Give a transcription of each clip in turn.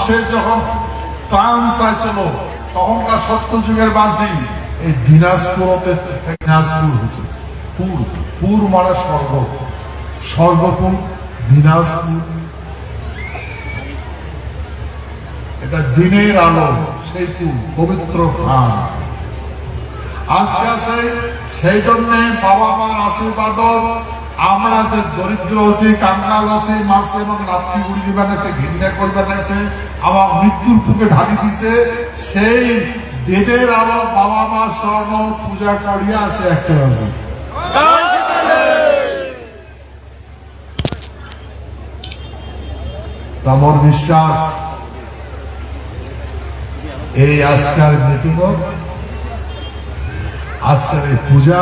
সে যখন ত্রাণ চাইছিল তখনকার সত্য যুগের বাঁশি এই দিনাজপুরতে দিনাজপুর হচ্ছে পুর পুর মানে স্বর্গ স্বর্গপুর দিনাজপুর এটা দিনের আলো সেই পুর পবিত্র ধান আজকে আছে সেই জন্য বাবা মার আশীর্বাদ আমরা যে দরিদ্র হচ্ছি কাঙ্গাল হচ্ছি মাসে এবং রাত্রি গুড়ি দিবার নাচে ঘৃণা করবার নাচে আমার মৃত্যুর বুকে ঢালি দিছে সেই দেবের আলো বাবা মা স্বর্ণ পূজা করিয়া আছে একটা আছে আমার বিশ্বাস এই আজকের মিটিং আজকের এই পূজা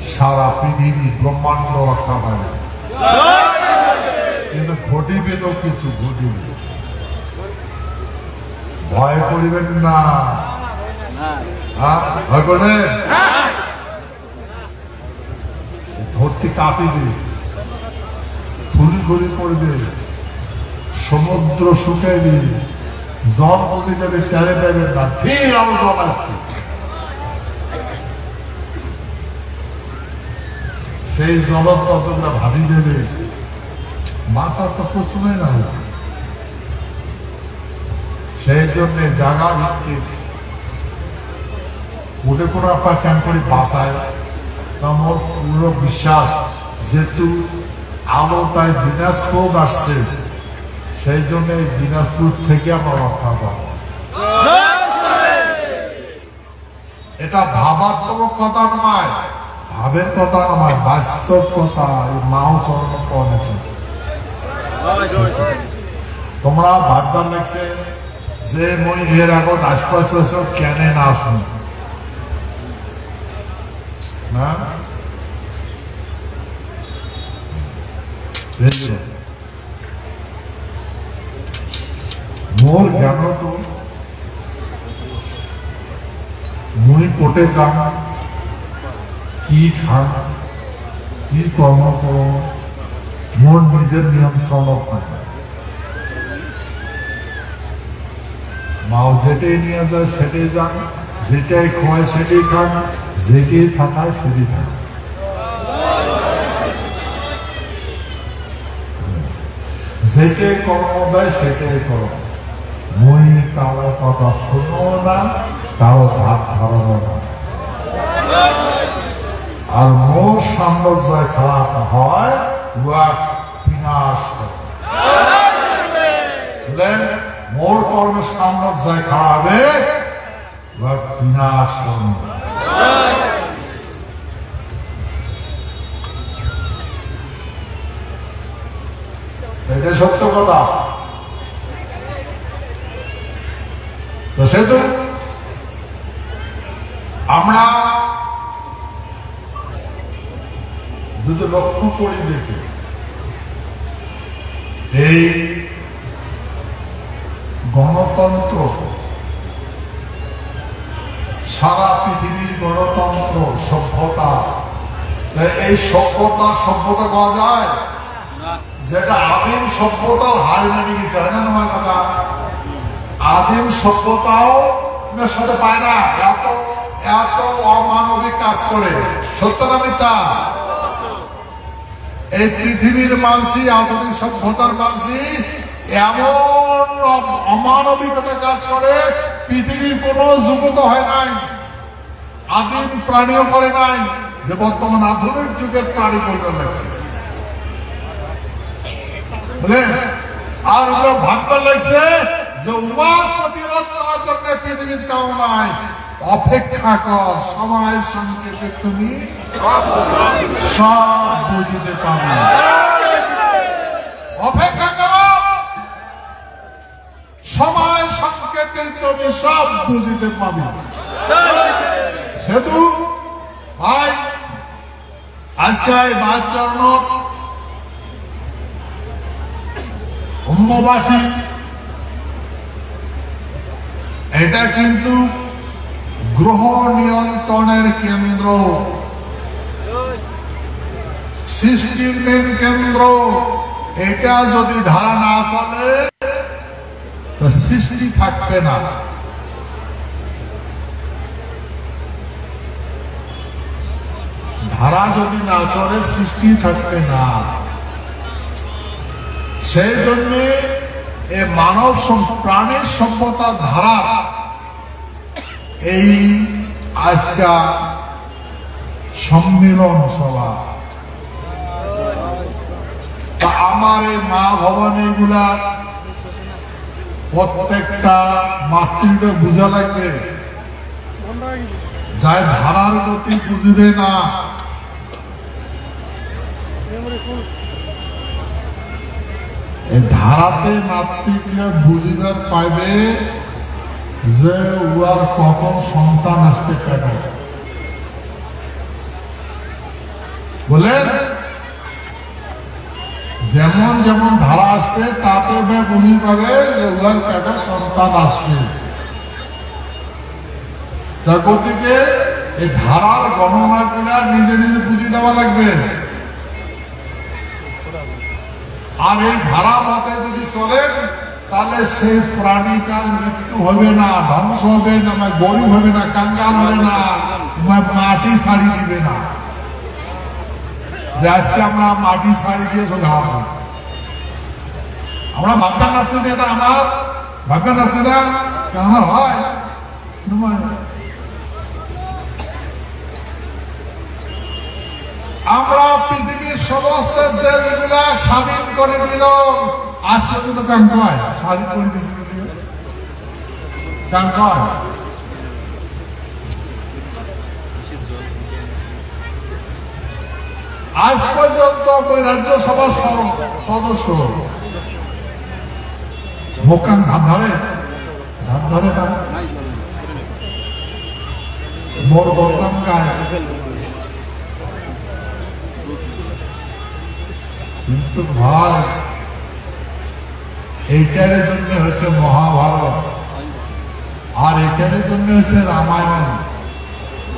সারা পৃথিবী ব্রহ্মাণ্ড রক্ষা পাবে কিন্তু ঘটিবে তো কিছু ঘটিবে ভয় করিবেন না ভয় করবেন ধরতে কাঁপিবে ফুলি ঘুরি পড়বে সমুদ্র শুকাইবে জল কমে যাবে চারে পাইবেন না ফের আরো জল আসবে সেই জলপ্রপাতটা ভাবি দেবে বাঁচার তো প্রশ্নই না সেই জন্য জায়গা ভিত্তিক উঠে কোনো আপনার কেন করে বাঁচায় আমার পুরো বিশ্বাস যেহেতু আলো তাই দিনাজপুর আসছে সেই জন্য এই দিনাজপুর থেকে আমরা রক্ষা পাবো এটা ভাবার কোনো কথা নয় ভাবের কথা নয় বাস্তব কথা এই মাও চরণ করেছে তোমরা ভাববার লাগছে যে মই এর আগত আশপাশে সব কেন না আসুন না মোর জ্ঞান তো মুই কোটে যান কি খান কি কর্ম করো মোর নিজের নিয়ন্ত্রণ মাও যেটাই নিয়ে যায় সেটাই যান যেটাই খোয়ায় সেটাই খান যেটাই থাকায় সেটাই খান যেটাই কর্ম দেয় সেটাই করো মই কারো কথা শুনো না কারো ধার ধারণ না আর মোর সাম্রাজ্য খারাপ হয় উহা বিনাশ বুঝলেন মোর কর্মের সাম্রাজ্য খারাপে উহা বিনাশ কর্ম এটা সত্য কথা তো সেতু আমরা যদি লক্ষ্য করি দেখি এই গণতন্ত্র সারা পৃথিবীর গণতন্ত্র সভ্যতা এই সভ্যতা পাওয়া যায় যেটা আদিম সভ্যতাও হার মেনে গেছে হয় না তোমার কথা আদিম সভ্যতাও সাথে পায় না এত এত অমানবিক কাজ করে সত্য না মিথ্যা এই পৃথিবীর মানসি আধুনিক সভ্যতার মানসি এমন অমানবিকতা কাজ করে পৃথিবীর কোন যুগত হয় নাই আদিম প্রাণীও করে নাই যে বর্তমান আধুনিক যুগের প্রাণী পরিবার লাগছে বুঝলেন আর ওগুলো ভাববার লাগছে যে উমার প্রতিরোধ করার জন্য পৃথিবীর কেউ নাই অপেক্ষা কর সময় সংকেতে তুমি সব বুঝিতে পাবে অপেক্ষা করো সময় সংকেতে তুমি সব বুঝিতে পাবে সেতু ভাই আজকে বাচ্চারণ অম্ববাসী এটা কিন্তু গ্রহ নিয়ন্ত্রণের কেন্দ্র সৃষ্টির মেন কেন্দ্র এটা যদি ধারা না চলে সৃষ্টি থাকবে না। ধারা যদি না চলে সৃষ্টি থাকবে না। সেই জন্য এ মানব প্রাণের সভ্যতার ধারা এই আজকা সম্মিলন সভা। তা আমার এই মা ভবানী গুলা প্রত্যেকটা মাতৃকে বুঝা লাগবে, যাই ধারার গতি বুঝবে না এই ধারাতে মাতৃক্রিয়া বুঝিবার পাইবে যে উয়ার কখন সন্তান আসতে পারে। বলেন যেমন যেমন ধারা আসবে তাতে বুঝি পাবে যে উয়ার পেটে সন্তান আসবে। তার গতিকে এই ধারার গণনা করে নিজে নিজে বুঝে নেওয়া লাগবে। আর এই ধারা মতে যদি চলেন তাহলে সেই প্রাণীটার মৃত্যু হবে না, ধ্বংস হবে না, গরিব হবে না, কাঙ্গাল হবে না, মাটি ছাড়ি দিবে না। যে আজকে আমরা মাটি ছাড়ি দিয়ে চলে আসি, আমরা ভাবনা নাচছি যে এটা আমার, ভাবনা নাচছি না আমার হয়। আমরা পৃথিবীর সমস্ত দেশগুলা স্বাধীন করে দিল, আজ পর্যন্ত কাঙ্ক হয় স্বাধীন করে দিয়েছিল কাঙ্ক হয়। আজ পর্যন্ত রাজ্যসভা সদস্য মোকান ধান ধরে না মোর বদনাম গায়। কিন্তু ভাই এইটার জন্য হচ্ছে মহাভারত, আর এটার জন্য হচ্ছে রামায়ণ,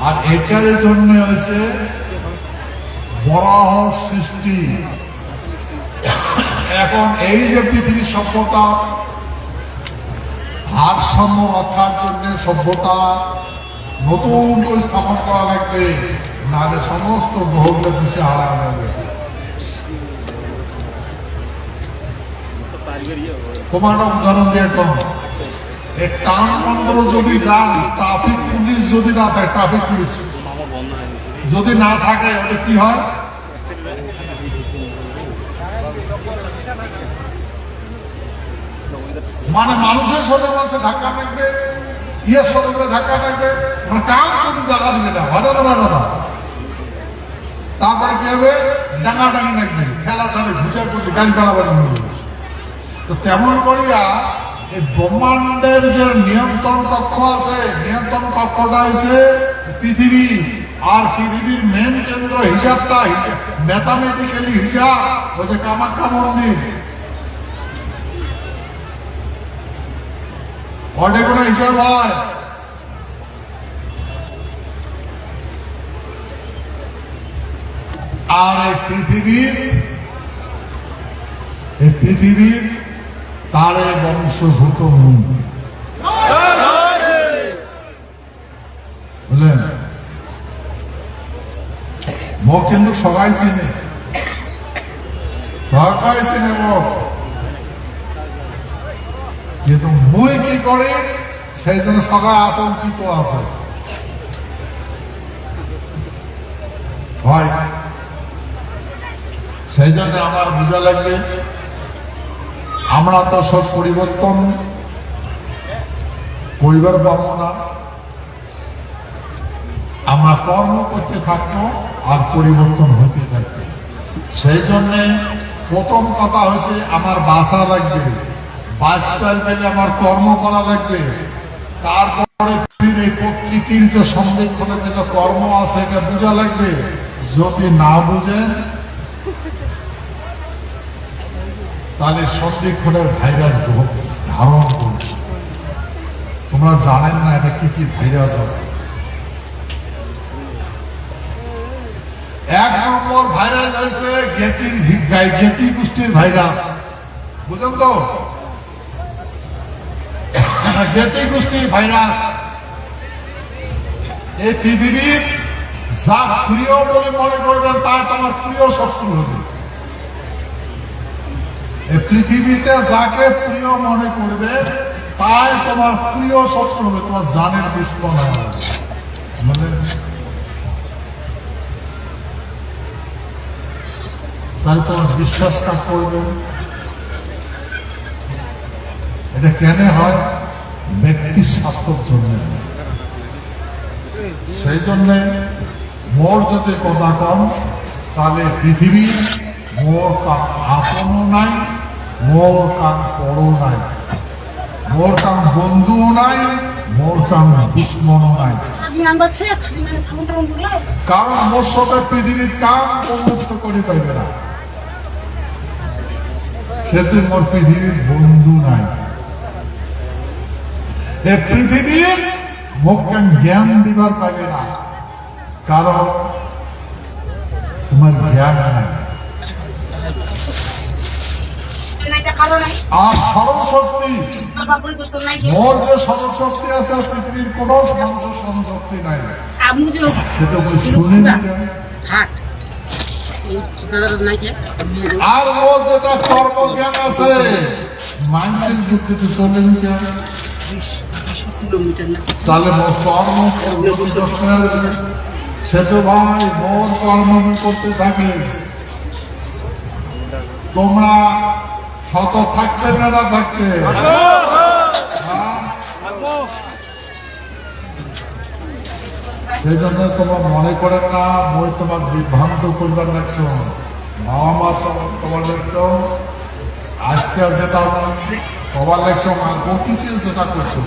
আর এটার জন্য হচ্ছে বরাহ সৃষ্টি। এখন এই যে পৃথিবীর সভ্যতা ভারসাম্য রক্ষার জন্য সভ্যতা নতুন করে স্থাপন করা লাগবে, নাহলে সমস্ত গ্রহগুলো পিছিয়ে হারা যাবে। তোমার উদাহরণ দিয়ে কম, এই টাউন বন্দর যদি যান, ট্রাফিক পুলিশ যদি না থাকে, ট্রাফিক পুলিশ যদি না থাকে ওটা কি হয়? মানে মানুষের সাথে মানুষের ধাক্কা থাকবে, ইয়ের সাথে ধাক্কা থাকবে, মানে কাউ যদি জায়গা দিবে না, ভালো না। তারপরে কি হবে? ডাঙাডাঙি লাগবে, খেলাটালি ঘুষে ঘুষে গাড়ি গাড়াবাড়ি হবে। তো তেমন করিয়া এই ব্রহ্মাণ্ডের যে নিয়ন্ত্রণ কক্ষ আছে, নিয়ন্ত্রণ কক্ষটা হয়েছে পৃথিবী। আর পৃথিবীর মেন কেন্দ্র হিসাবটা ম্যাথামেটিক্যালি হিসাব হচ্ছে কামাখ্যা মন্দির। অনেক কোনো হিসাব হয়। আর এই পৃথিবীর তারে বংশভূত মূল, বুঝলেন? মুখ কিন্তু সবাই চিনে মুখ, কিন্তু মুই কি করে সেই জন্য সবাই আতঙ্কিত আছে। হয় সেই জন্য আমার বোঝা লাগবে আমরা তো সব পরিবর্তন করিবার পাবো না। আমরা কর্ম করতে থাকবো আর পরিবর্তন হতে থাকবে। সেই জন্য প্রথম কথা হচ্ছে আমার বাঁচা লাগবে, বাঁচতে গেলে আমার কর্ম করা লাগবে। তারপরে এই প্রকৃতির যে সংরক্ষণের জন্য কর্ম আছে এটা বোঝা লাগবে। যদি না বুঝেন তাহলে সন্ধিক্ষণের ভাইরাস ধারণ করবে। তোমরা জানেন না এটা কি কি ভাইরাস আছে। এক নম্বর ভাইরাস হয়েছে গেতি গোষ্ঠীর ভাইরাস, বুঝেন তো? গেটি গোষ্ঠী ভাইরাস এই পৃথিবীর যা প্রিয় বলে মনে করবেন তা তোমার প্রিয় শত্রু হবে। এই পৃথিবীতে যাকে প্রিয় মনে করবে তাই তোমার প্রিয় শত্রু হবে, তোমার জানের দুশ্মন হবে। তাহলে তোমার বিশ্বাসটা করবে। এটা কেন হয়? ব্যক্তির স্বার্থের জন্য। সেই জন্য মোর যদি কথা কম তাহলে পৃথিবীর মোর কান আপনও নাই, মোর কান পরও নাই, মোর কান বন্ধুও নাই, মোর কান দুশ্মনও নাই। কারণ মোর সাথে পৃথিবীর কান বন্ধুত্ব করে পাইবে না, সেতু মোর পৃথিবীর বন্ধু নাই। এ পৃথিবীর মুখকে জ্ঞান দিবার পাইবে না, কারণ তোমার জ্ঞান নাই। আর স্মরণশক্তি, মোর যে স্মরণশক্তি আছে পৃথিবীর কোন মানুষের স্মরণশক্তি নাই, সেটা শুনে নিতে। আর মোর যেটা কর্মজ্ঞান আছে মানুষের যুক্তিতে চলে নিতে। তাহলে মোর কর্ম সে তো ভাই মোর কর্ম করতে থাকে। তোমরা শত থাকতে না থাকতে সেই জন্য তোমার মনে করেন না মই তোমার বিভ্রান্ত করবার লাগছো। বাবা মা তোমার লাগছো, আজকে যেটা তোমার লাগছো আর অতীতে যেটা করছো